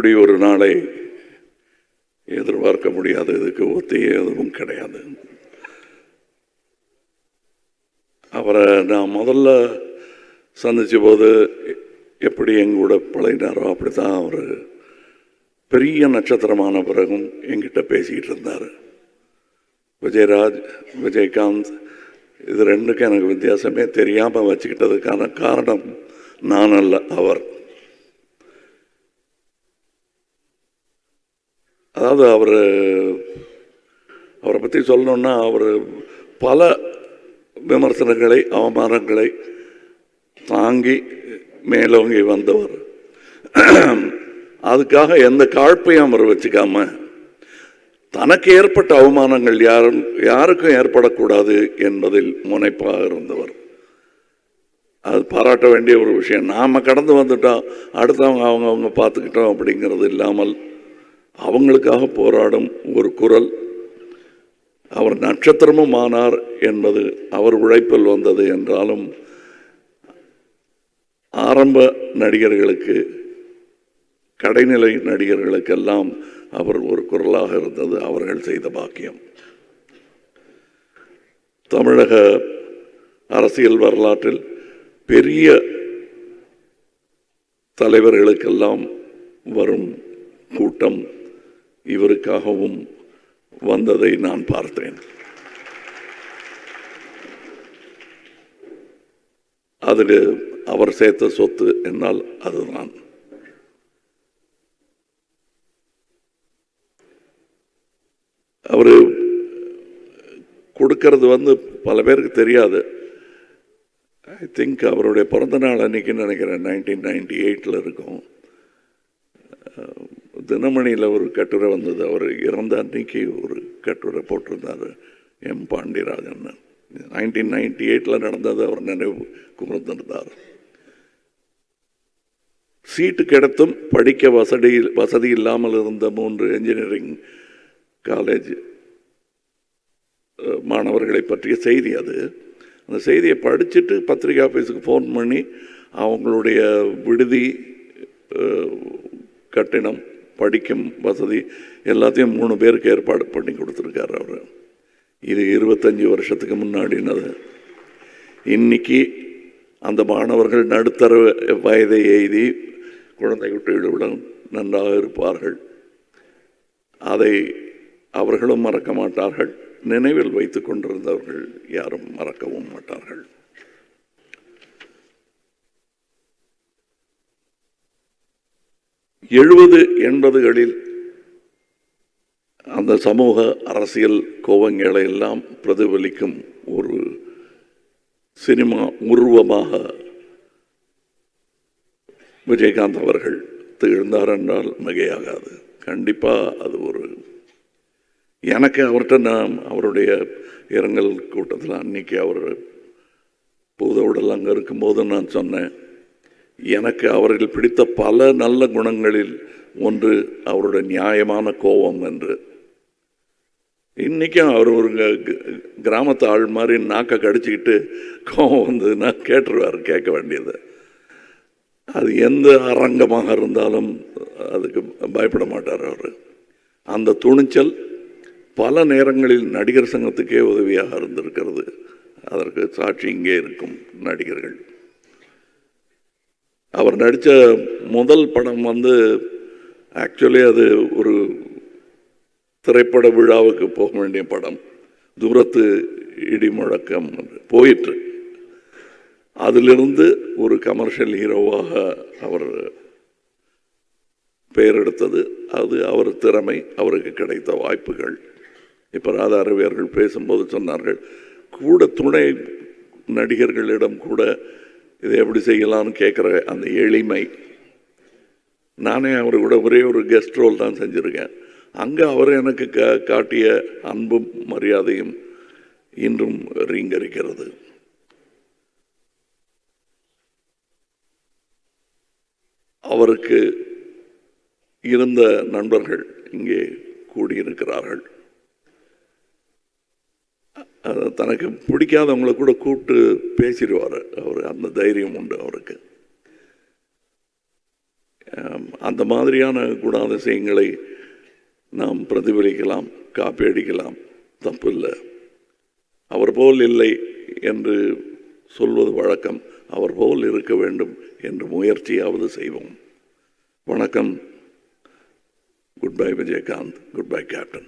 இப்படி ஒரு நாளை எதிர்பார்க்க முடியாது. இதுக்கு ஒத்தியே எதுவும் கிடையாது. அவரை நான் முதல்ல சந்தித்த போது எப்படி எங்கூட பழகினாரோ அப்படி தான் அவர் பெரிய நட்சத்திரமான பிறகும் என்கிட்ட பேசிக்கிட்டு இருந்தார். விஜயராஜ், விஜயகாந்த், இது ரெண்டுக்கும் எனக்கு வித்தியாசமே தெரியாமல் வச்சுக்கிட்டதுக்கான காரணம் நான் அல்ல, அவர். அதாவது அவரை பற்றி சொல்லணுன்னா அவர் பல விமர்சனங்களை, அவமானங்களை தாங்கி மேலோங்கி வந்தவர். அதுக்காக எந்த காழ்ப்பையும் அவர் வச்சுக்காம தனக்கு ஏற்பட்ட அவமானங்கள் யாருக்கும் ஏற்படக்கூடாது என்பதில் முனைப்பாக இருந்தவர். அது பாராட்ட வேண்டிய ஒரு விஷயம். நாம் கடந்து வந்துட்டோம், அடுத்தவங்க அவங்க பார்த்துக்கிட்டோம் அப்படிங்கிறது இல்லாமல் அவங்களுக்காக போராடும் ஒரு குரல். அவர் நட்சத்திரமும் ஆனார் என்பது அவர் உழைப்பில் வந்தது என்றாலும் ஆரம்ப நடிகர்களுக்கு, கடைநிலை நடிகர்களுக்கெல்லாம் அவர் ஒரு குரலாக இருந்தது. அவர்கள் செய்த பாக்கியம். தமிழக அரசியல் வரலாற்றில் பெரிய தலைவர்களுக்கெல்லாம் வரும் கூட்டம் இவருக்காகவும் வந்ததை நான் பார்த்தேன். அதில் அவர் சேர்த்த சொத்து என்னால் அதுதான். அவர் கொடுக்கறது பல பேருக்கு தெரியாது. ஐ திங்க் அவருடைய பிறந்த நாள் அன்னைக்கு நினைக்கிறேன், 1998 இருக்கும். தினமணியில் ஒரு கட்டுரை வந்தது. அவர் இறந்த அன்னைக்கு ஒரு கட்டுரை போட்டிருந்தார் எம் பாண்டியராஜன். 1998 நடந்தது அவர் நினைவு கூர்ந்திருந்தார். சீட்டு கிடைத்தும் படிக்க வசதி இல்லாமல் இருந்த 3 என்ஜினியரிங் காலேஜ் மாணவர்களை பற்றிய செய்தி அது. அந்த செய்தியை படிச்சுட்டு பத்திரிகை ஆஃபீஸுக்கு ஃபோன் பண்ணி அவங்களுடைய விடுதி, கட்டிடம், படிக்கும் வசதி எல்லாத்தையும் 3 பேருக்கு ஏற்பாடு பண்ணி கொடுத்துருக்காரு அவர். இது 25 வருஷத்துக்கு முன்னாடினது. இன்னைக்கு அந்த மாணவர்கள் நடுத்தர வயதை எய்தி குழந்தை குட்டிகளுடன் நன்றாக இருப்பார்கள். அதை அவர்களும் மறக்க மாட்டார்கள். நினைவில் வைத்துக் கொண்டிருந்தவர்கள் யாரும் மறக்கவும் மாட்டார்கள். எழுபது 80களில் அந்த சமூக அரசியல் கோவங்களை எல்லாம் பிரதிபலிக்கும் ஒரு சினிமா உருவமாக விஜயகாந்த் அவர்கள் திகழ்ந்தார் என்றால் மிகையாகாது. கண்டிப்பாக அது ஒரு, எனக்கு அவர்கிட்ட நான் அவருடைய இரங்கல் கூட்டத்தில் அன்னைக்கு அவர் பூதவுடல் அங்கே இருக்கும்போது நான் சொன்னேன், எனக்கு அவர்கள் பிடித்த பல நல்ல குணங்களில் ஒன்று அவருடைய நியாயமான கோபம் என்று. இன்றைக்கும் அவர் ஒரு கிராமத்து ஆள் மாதிரி நாக்கை கடிச்சிக்கிட்டு கோபம் வந்ததுன்னா கேட்டுருவார், கேட்க வேண்டியது. அது எந்த அரங்கமாக இருந்தாலும் அதுக்கு பயப்பட மாட்டார் அவர். அந்த துணிச்சல் பல நேரங்களில் நடிகர் சங்கத்துக்கே உதவியாக இருந்திருக்கிறது. அதற்கு சாட்சி இங்கே இருக்கும் நடிகர்கள். அவர் நடித்த முதல் படம் ஆக்சுவலி அது ஒரு திரைப்பட விழாவுக்கு போக வேண்டிய படம். தூரத்து இடி முழக்கம் போயிற்று. அதிலிருந்து ஒரு கமர்ஷியல் ஹீரோவாக அவர் பெயர் எடுத்தது. அது அவர் திறமை, அவருக்கு கிடைத்த வாய்ப்புகள். இப்போ ராதா ரவி அவர்கள் பேசும்போது சொன்னார்கள், கூட துணை நடிகர்களிடம் கூட இதை எப்படி செய்யலாம்னு கேட்குற அந்த எளிமை. நானே அவர் கூட ஒரே ஒரு கெஸ்ட் ரோல் தான் செஞ்சுருக்கேன். அங்கே அவர் எனக்கு காட்டிய அன்பும் மரியாதையும் இன்றும் ரீங்கரிக்கிறது. அவருக்கு இருந்த நண்பர்கள் இங்கே கூடியிருக்கிறார்கள். தனக்கு பிடிக்காதவங்களை கூட கூப்பிட்டு பேசிடுவார் அவர். அந்த தைரியம் உண்டு அவருக்கு. அந்த மாதிரியான குணாதிசயங்களை நாம் பிரதிபலிக்கலாம், காப்பி அடிக்கலாம், தப்பு இல்லை. அவர் போல் இல்லை என்று சொல்வது வழக்கம். அவர் போல் இருக்க வேண்டும் என்று முயற்சியாவது செய்வோம். வணக்கம். Good bye Vijayakanth. Good bye captain.